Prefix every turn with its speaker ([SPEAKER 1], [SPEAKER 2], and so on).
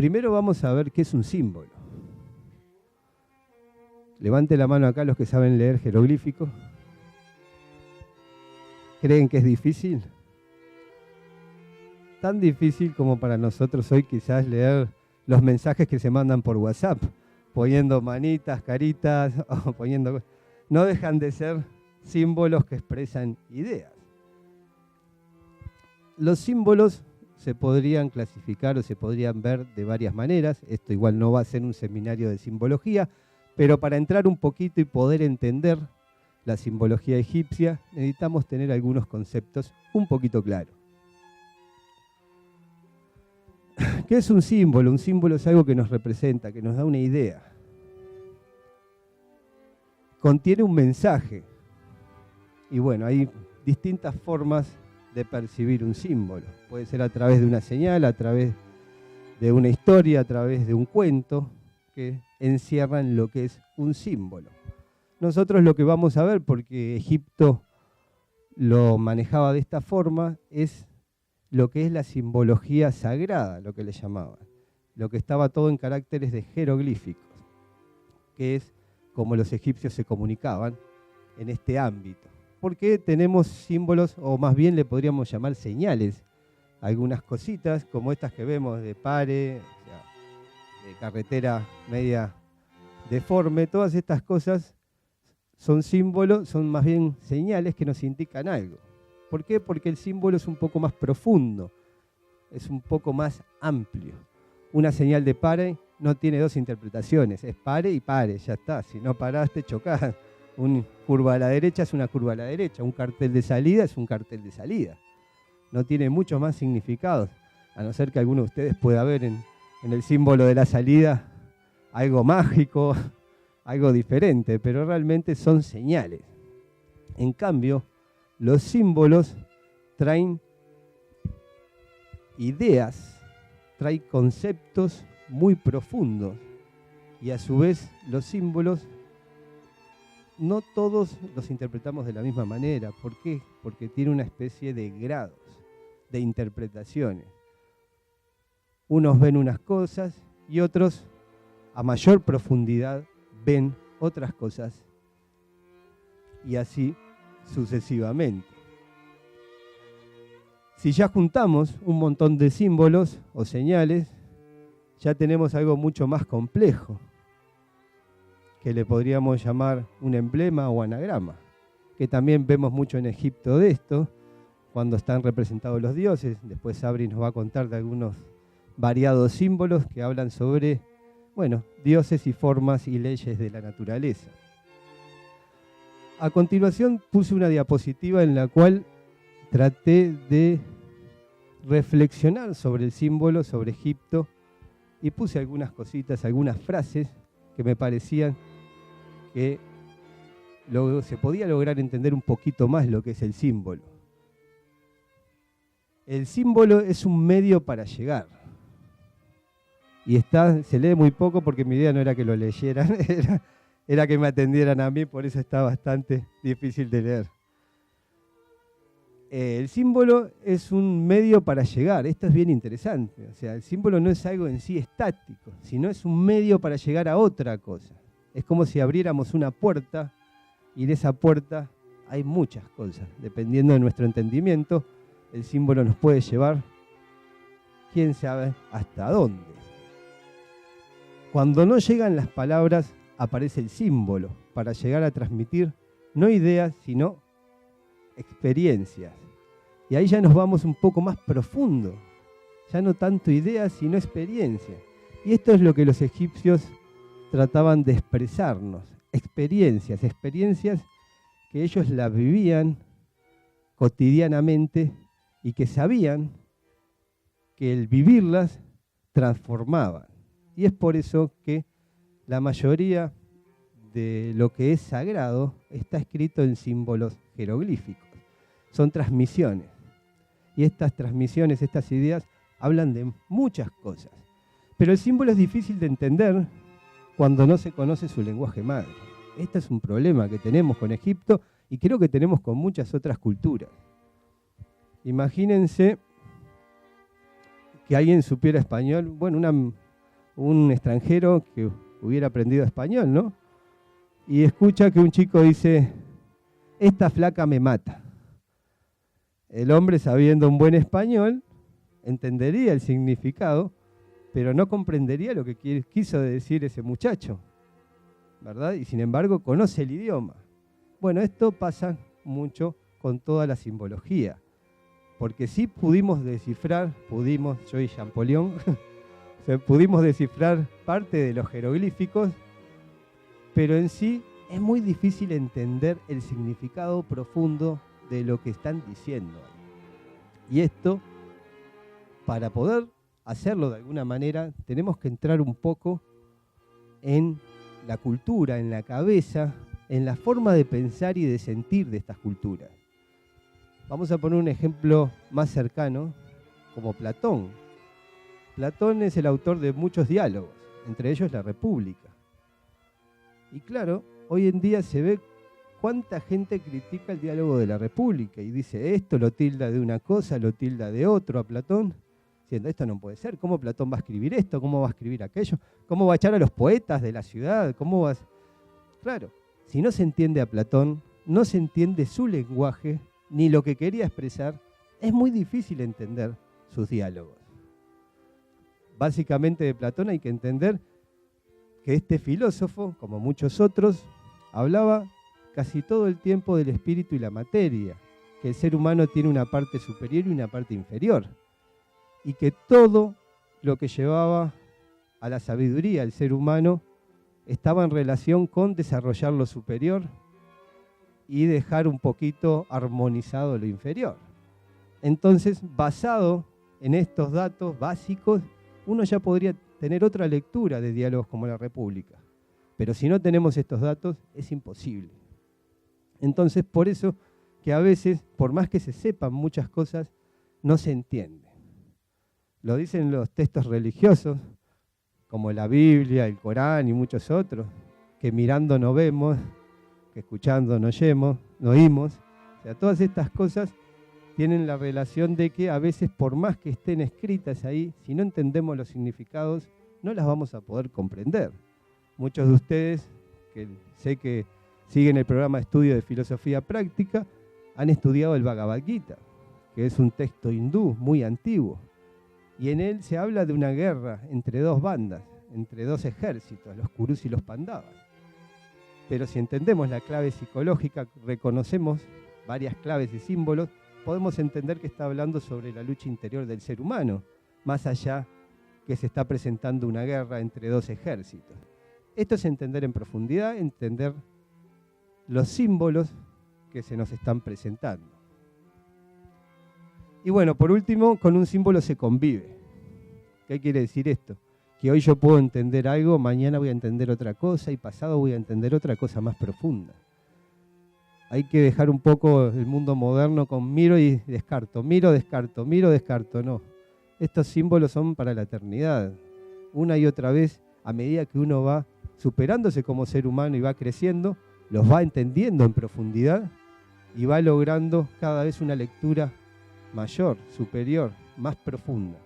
[SPEAKER 1] Primero vamos a ver qué es un símbolo. Levante la mano acá los que saben leer jeroglífico. ¿Creen que es difícil? Tan difícil como para nosotros hoy quizás leer los mensajes que se mandan por WhatsApp, poniendo manitas, caritas, o poniendo... No dejan de ser símbolos que expresan ideas. Los símbolos se podrían clasificar o se podrían ver de varias maneras. Esto igual no va a ser un seminario de simbología, pero para entrar un poquito y poder entender la simbología egipcia, necesitamos tener algunos conceptos un poquito claros. ¿Qué es un símbolo? Un símbolo es algo que nos representa, que nos da una idea. Contiene un mensaje. Y bueno, hay distintas formas de percibir un símbolo. Puede ser a través de una señal, a través de una historia, a través de un cuento, que encierran lo que es un símbolo. Nosotros lo que vamos a ver, porque Egipto lo manejaba de esta forma, es lo que es la simbología sagrada, lo que le llamaban. Lo que estaba todo en caracteres de jeroglíficos, que es como los egipcios se comunicaban en este ámbito. Porque tenemos símbolos, o más bien le podríamos llamar señales, algunas cositas como estas que vemos de pare, o sea, de carretera media deforme, todas estas cosas son símbolos, son más bien señales que nos indican algo. ¿Por qué? Porque el símbolo es un poco más profundo, es un poco más amplio. Una señal de pare no tiene dos interpretaciones, es pare y pare, ya está. Si no paraste, chocás. Una curva a la derecha es una curva a la derecha, un cartel de salida es un cartel de salida. No tiene muchos más significados, a no ser que alguno de ustedes pueda ver en el símbolo de la salida algo mágico, algo diferente, pero realmente son señales. En cambio, los símbolos traen ideas, traen conceptos muy profundos y a su vez los símbolos no todos los interpretamos de la misma manera. ¿Por qué? Porque tiene una especie de grados, de interpretaciones. Unos ven unas cosas y otros a mayor profundidad ven otras cosas y así sucesivamente. Si ya juntamos un montón de símbolos o señales, ya tenemos algo mucho más complejo, que le podríamos llamar un emblema o anagrama, que también vemos mucho en Egipto de esto, cuando están representados los dioses. Después Sabri nos va a contar de algunos variados símbolos que hablan sobre, bueno, dioses y formas y leyes de la naturaleza. A continuación puse una diapositiva en la cual traté de reflexionar sobre el símbolo, sobre Egipto, y puse algunas cositas, algunas frases que me parecían que se podía lograr entender un poquito más lo que es el símbolo. El símbolo es un medio para llegar. Y se lee muy poco porque mi idea no era que lo leyeran, era que me atendieran a mí, por eso está bastante difícil de leer. El símbolo es un medio para llegar. Esto es bien interesante. O sea, el símbolo no es algo en sí estático, sino es un medio para llegar a otra cosa. Es como si abriéramos una puerta y en esa puerta hay muchas cosas. Dependiendo de nuestro entendimiento, el símbolo nos puede llevar, quién sabe hasta dónde. Cuando no llegan las palabras, aparece el símbolo para llegar a transmitir no ideas, sino experiencias. Y ahí ya nos vamos un poco más profundo. Ya no tanto ideas, sino experiencias. Y esto es lo que los egipcios trataban de expresarnos. Experiencias que ellos las vivían cotidianamente y que sabían que el vivirlas transformaban. Y es por eso que la mayoría de lo que es sagrado está escrito en símbolos jeroglíficos. Son transmisiones. Y estas transmisiones, estas ideas, hablan de muchas cosas. Pero el símbolo es difícil de entender cuando no se conoce su lenguaje madre. Este es un problema que tenemos con Egipto y creo que tenemos con muchas otras culturas. Imagínense que alguien supiera español, bueno, un extranjero que hubiera aprendido español, ¿no? Y escucha que un chico dice, esta flaca me mata. El hombre, sabiendo un buen español, entendería el significado, pero no comprendería lo que quiso decir ese muchacho, ¿verdad? Y sin embargo conoce el idioma. Bueno, esto pasa mucho con toda la simbología, porque sí pudimos descifrar, yo y Champollion, pudimos descifrar parte de los jeroglíficos, pero en sí es muy difícil entender el significado profundo de lo que están diciendo. Y esto, para poder hacerlo de alguna manera, tenemos que entrar un poco en la cultura, en la cabeza, en la forma de pensar y de sentir de estas culturas. Vamos a poner un ejemplo más cercano, como Platón. Platón es el autor de muchos diálogos, entre ellos La República. Y claro, hoy en día se ve cuánta gente critica el diálogo de La República y dice esto, lo tilda de una cosa, lo tilda de otro a Platón, diciendo esto no puede ser, ¿cómo Platón va a escribir esto? ¿Cómo va a escribir aquello? ¿Cómo va a echar a los poetas de la ciudad? ¿Cómo va a...? Claro, si no se entiende a Platón, no se entiende su lenguaje, ni lo que quería expresar, es muy difícil entender sus diálogos. Básicamente de Platón hay que entender que este filósofo, como muchos otros, hablaba casi todo el tiempo del espíritu y la materia, que el ser humano tiene una parte superior y una parte inferior, y que todo lo que llevaba a la sabiduría del ser humano estaba en relación con desarrollar lo superior y dejar un poquito armonizado lo inferior. Entonces, basado en estos datos básicos, uno ya podría tener otra lectura de diálogos como La República. Pero si no tenemos estos datos, es imposible. Entonces, por eso que a veces, por más que se sepan muchas cosas, no se entiende. Lo dicen los textos religiosos, como la Biblia, el Corán y muchos otros, que mirando no vemos, que escuchando no oímos. O sea, todas estas cosas tienen la relación de que a veces, por más que estén escritas ahí, si no entendemos los significados, no las vamos a poder comprender. Muchos de ustedes, que sé que siguen el programa de estudio de filosofía práctica, han estudiado el Bhagavad Gita, que es un texto hindú muy antiguo. Y en él se habla de una guerra entre dos bandas, entre dos ejércitos, los Kurus y los Pandavas. Pero si entendemos la clave psicológica, reconocemos varias claves y símbolos, podemos entender que está hablando sobre la lucha interior del ser humano, más allá que se está presentando una guerra entre dos ejércitos. Esto es entender en profundidad, entender los símbolos que se nos están presentando. Y bueno, por último, con un símbolo se convive. ¿Qué quiere decir esto? Que hoy yo puedo entender algo, mañana voy a entender otra cosa y pasado voy a entender otra cosa más profunda. Hay que dejar un poco el mundo moderno con miro y descarto, miro, descarto, miro, descarto. No, estos símbolos son para la eternidad. Una y otra vez, a medida que uno va superándose como ser humano y va creciendo, los va entendiendo en profundidad y va logrando cada vez una lectura mayor, superior, más profunda.